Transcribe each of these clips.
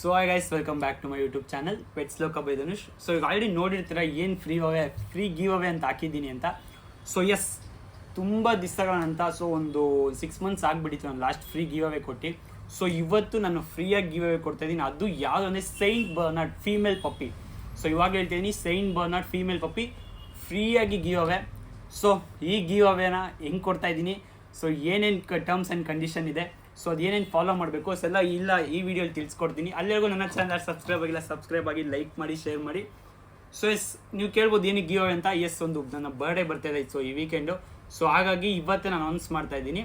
So hi guys welcome back to my YouTube channel pets Loka by Dhanush. So ಈಗ already ನೋಡಿರ್ತೀರ ಏನು free give away ಅಂತ ಹಾಕಿದ್ದೀನಿ ಅಂತ. ಸೊ ಎಸ್, ತುಂಬ ದಿವಸಗಳಂತ, ಸೊ ಒಂದು 6 months ಆಗಿಬಿಟ್ಟಿತ್ತು ನಾನು ಲಾಸ್ಟ್ ಫ್ರೀ ಗಿವ್ ಅವೇ ಕೊಟ್ಟು. ಸೊ ಇವತ್ತು ನಾನು ಫ್ರೀಯಾಗಿ ಗಿವ್ ಅವೇ ಕೊಡ್ತಾಯಿದ್ದೀನಿ. ಅದು ಯಾವುದಂದರೆ saint Bernard female puppy. So ಇವಾಗ ಹೇಳ್ತಿದ್ದೀನಿ, ಸೈಂಟ್ ಬರ್ನಾರ್ಡ್ ಫೀಮೇಲ್ ಪಪ್ಪಿ ಫ್ರೀಯಾಗಿ ಗಿವ್ ಅವೇ. ಸೊ ಈ ಗಿವ್ ಅವೇನ ಹೆಂಗೆ ಕೊಡ್ತಾಯಿದ್ದೀನಿ, ಸೊ ಏನೇನು ಟರ್ಮ್ಸ್ ಆ್ಯಂಡ್ ಕಂಡೀಷನ್ ಇದೆ, ಸೊ ಅದೇನೇನು ಫಾಲೋ ಮಾಡಬೇಕು ಅಷ್ಟೆಲ್ಲ ಇಲ್ಲ ಈ ವಿಡಿಯೋಲಿ ತಿಳಿಸ್ಕೊಡ್ತೀನಿ. ಅಲ್ಲಿವರೆಗೂ ನನ್ನ ಚಾನಲ್ ಸಬ್ಸ್ಕ್ರೈಬ್ ಆಗಿ ಲೈಕ್ ಮಾಡಿ, ಶೇರ್ ಮಾಡಿ. ಸೊ ಎಸ್, ನೀವು ಕೇಳ್ಬೋದು ಏನಕ್ಕೆ ಗಿವ್ ಅವೇ ಅಂತ. ಎಸ್, ಒಂದು ನನ್ನ ಬರ್ಡೇ ಬರ್ತಾಯಿದೆ ಸೊ ಈ ವೀಕೆಂಡು. ಸೊ ಹಾಗಾಗಿ ಇವತ್ತೇ ನಾನು ಅನೌನ್ಸ್ ಮಾಡ್ತಾ ಇದ್ದೀನಿ,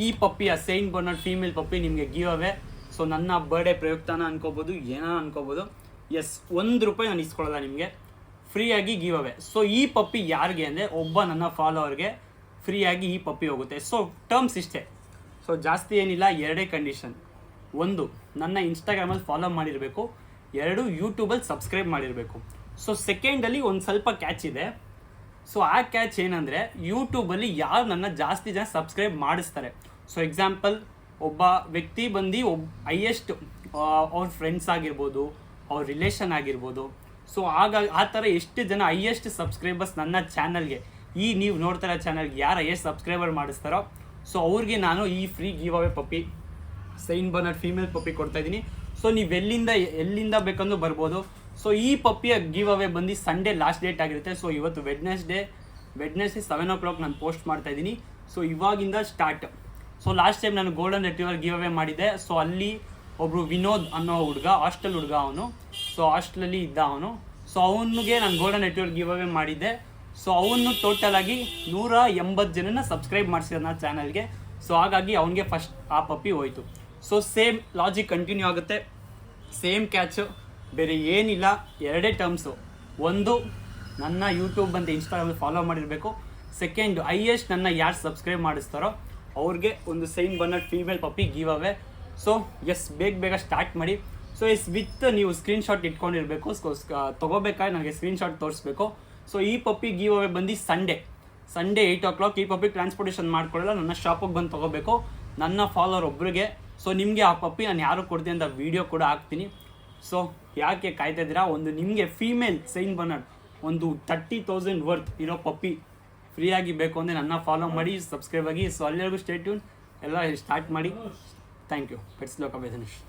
ಈ ಪಪ್ಪಿಯ ಸೈಂಟ್ ಬರ್ನಾರ್ಡ್ ಫೀಮೇಲ್ ಪಪ್ಪಿ ನಿಮಗೆ ಗಿವ್ ಅವೇ. ಸೊ ನನ್ನ ಬರ್ಡೇ ಪ್ರಯುಕ್ತನ ಅನ್ಕೋಬೋದು, ಏನೋ ಅನ್ಕೋಬೋದು. ಎಸ್, ₹1 ನಾನು ಇಸ್ಕೊಳ್ಳಲ್ಲ, ನಿಮಗೆ ಫ್ರೀಯಾಗಿ ಗಿವ್ ಅವೇ. ಸೊ ಈ ಪಪ್ಪಿ ಯಾರಿಗೆ ಅಂದರೆ, ಒಬ್ಬ ನನ್ನ ಫಾಲೋವರ್ಗೆ ಫ್ರೀಯಾಗಿ ಈ ಪಪ್ಪಿ ಹೋಗುತ್ತೆ. ಸೊ ಟರ್ಮ್ಸ್ ಇಷ್ಟೇ. ಸೊ ಜಾಸ್ತಿ ಏನಿಲ್ಲ, 2 ಕಂಡೀಷನ್. 1, ನನ್ನ ಇನ್ಸ್ಟಾಗ್ರಾಮಲ್ಲಿ ಫಾಲೋ ಮಾಡಿರಬೇಕು. 2, ಯೂಟ್ಯೂಬಲ್ಲಿ ಸಬ್ಸ್ಕ್ರೈಬ್ ಮಾಡಿರಬೇಕು. ಸೊ ಸೆಕೆಂಡಲ್ಲಿ ಒಂದು ಸ್ವಲ್ಪ ಕ್ಯಾಚ್ ಇದೆ. ಸೊ ಆ ಕ್ಯಾಚ್ ಏನಂದರೆ, ಯೂಟ್ಯೂಬಲ್ಲಿ ಯಾರು ನನ್ನ ಜಾಸ್ತಿ ಜನ ಸಬ್ಸ್ಕ್ರೈಬ್ ಮಾಡಿಸ್ತಾರೆ. ಸೊ ಎಕ್ಸಾಂಪಲ್, ಒಬ್ಬ ವ್ಯಕ್ತಿ ಬಂದು ಹೈಯೆಸ್ಟ್ ಅವ್ರ ಫ್ರೆಂಡ್ಸ್ ಆಗಿರ್ಬೋದು, ಅವ್ರ ರಿಲೇಷನ್ ಆಗಿರ್ಬೋದು. ಸೊ ಆ ಥರ ಎಷ್ಟು ಜನ ಹೈಯೆಸ್ಟ್ ಸಬ್ಸ್ಕ್ರೈಬರ್ಸ್ ನನ್ನ ಚಾನಲ್ಗೆ, ಈ ನೀವು ನೋಡ್ತಾರೋ ಚಾನಲ್ಗೆ ಯಾರು ಹೈಯೆಸ್ಟ್ ಸಬ್ಸ್ಕ್ರೈಬರ್ ಮಾಡಿಸ್ತಾರೋ, ಸೊ ಅವ್ರಿಗೆ ನಾನು ಈ ಫ್ರೀ ಗಿವ್ ಅವೇ ಪಪ್ಪಿ ಸೈಂಟ್ ಬರ್ನಾರ್ಡ್ ಫೀಮೇಲ್ ಪಪ್ಪಿ ಕೊಡ್ತಾಯಿದ್ದೀನಿ. ಸೊ ನೀವು ಎಲ್ಲಿಂದ ಬೇಕಂದ್ರೂ ಬರ್ಬೋದು. ಸೊ ಈ ಪಪ್ಪಿಯ ಗಿವ್ ಅವೇ ಬಂದು ಸಂಡೇ ಲಾಸ್ಟ್ ಡೇಟ್ ಆಗಿರುತ್ತೆ. ಸೊ ಇವತ್ತು ವೆಡ್ನೆಸ್ಡೇ 7 o'clock ನಾನು ಪೋಸ್ಟ್ ಮಾಡ್ತಾಯಿದ್ದೀನಿ. ಸೊ ಇವಾಗಿಂದ ಸ್ಟಾರ್ಟ್. ಸೊ ಲಾಸ್ಟ್ ಟೈಮ್ ನಾನು ಗೋಲ್ಡನ್ ರೆಟ್ರೀವರ್ ಗಿವ್ ಅವೇ ಮಾಡಿದ್ದೆ. ಸೊ ಅಲ್ಲಿ ಒಬ್ಬರು ವಿನೋದ್ ಅನ್ನೋ ಹುಡುಗ, ಹಾಸ್ಟೆಲ್ ಹುಡುಗ ಅವನು. ಸೊ ಹಾಸ್ಟೆಲಲ್ಲಿ ಇದ್ದ ಅವನು. ಸೊ ಅವನಿಗೆ ನಾನು ಗೋಲ್ಡನ್ ರೆಟ್ರೀವರ್ ಗಿವ್ ಅವೇ ಮಾಡಿದ್ದೆ. ಸೊ ಅವನು ಟೋಟಲಾಗಿ 180 ಜನನ ಸಬ್ಸ್ಕ್ರೈಬ್ ಮಾಡಿಸಿದ್ರು ನನ್ನ ಚಾನಲ್ಗೆ. ಸೊ ಹಾಗಾಗಿ ಅವನಿಗೆ ಫಸ್ಟ್ ಆ ಪಪ್ಪಿ ಹೋಯಿತು. ಸೊ ಸೇಮ್ ಲಾಜಿಕ್ ಕಂಟಿನ್ಯೂ ಆಗುತ್ತೆ, ಸೇಮ್ ಕ್ಯಾಚು, ಬೇರೆ ಏನಿಲ್ಲ. 2 ಟರ್ಮ್ಸು. 1, ನನ್ನ ಯೂಟ್ಯೂಬ್ ಅಂತ ಇನ್ಸ್ಟಾಗ್ರಾಮಲ್ಲಿ ಫಾಲೋ ಮಾಡಿರಬೇಕು. ಸೆಕೆಂಡ್, ಹೈಯೆಸ್ಟ್ ನನ್ನ ಯಾರು ಸಬ್ಸ್ಕ್ರೈಬ್ ಮಾಡಿಸ್ತಾರೋ ಅವ್ರಿಗೆ ಒಂದು ಸೈಂಟ್ ಬರ್ನಾರ್ಡ್ ಫೀಮೇಲ್ ಪಪ್ಪಿ ಗಿವ್ ಅವೇ. ಸೊ ಎಸ್, ಬೇಗ ಸ್ಟಾರ್ಟ್ ಮಾಡಿ. ಸೊ ಎಸ್, ವಿತ್ ನೀವು ಸ್ಕ್ರೀನ್ಶಾಟ್ ಇಟ್ಕೊಂಡಿರಬೇಕು. ಸೊ ತೊಗೋಬೇಕಾದ್ರೆ ನನಗೆ ಸ್ಕ್ರೀನ್ಶಾಟ್ ತೋರಿಸ್ಬೇಕು. ಸೊ ಈ ಪಪ್ಪಿ ಗಿವ್ ಅವೇ ಬಂದು ಸಂಡೇ 8 o'clock. ಈ ಪಪ್ಪಿ ಟ್ರಾನ್ಸ್ಪೋರ್ಟೇಷನ್ ಮಾಡ್ಕೊಳ್ಳಲ್ಲ, ನನ್ನ ಶಾಪಿಗೆ ಬಂದು ತೊಗೋಬೇಕು, ನನ್ನ ಫಾಲೋವರ್ ಒಬ್ರಿಗೆ. ಸೊ ನಿಮಗೆ ಆ ಪಪ್ಪಿ ನಾನು ಯಾರು ಕೊಡ್ತೀನಿ ಅಂತ ವೀಡಿಯೋ ಕೂಡ ಹಾಕ್ತೀನಿ. ಸೊ ಯಾಕೆ ಕಾಯ್ತಾ ಇದ್ದೀರಾ, ಒಂದು ನಿಮಗೆ ಫೀಮೇಲ್ ಸೈಂಟ್ ಬರ್ನಾರ್ಡ್ ಒಂದು 30,000 ವರ್ತ್ ಇರೋ ಪಪ್ಪಿ ಫ್ರೀಯಾಗಿ ಬೇಕು ಅಂದರೆ ನನ್ನ ಫಾಲೋ ಮಾಡಿ, ಸಬ್ಸ್ಕ್ರೈಬ್ ಆಗಿ. ಸೊ ಅಲ್ಲಿವರೆಗೂ ಸ್ಟೇ ಟ್ಯೂನ್, ಎಲ್ಲ ಸ್ಟಾರ್ಟ್ ಮಾಡಿ. Thank you. Pets Loka by Dhanush.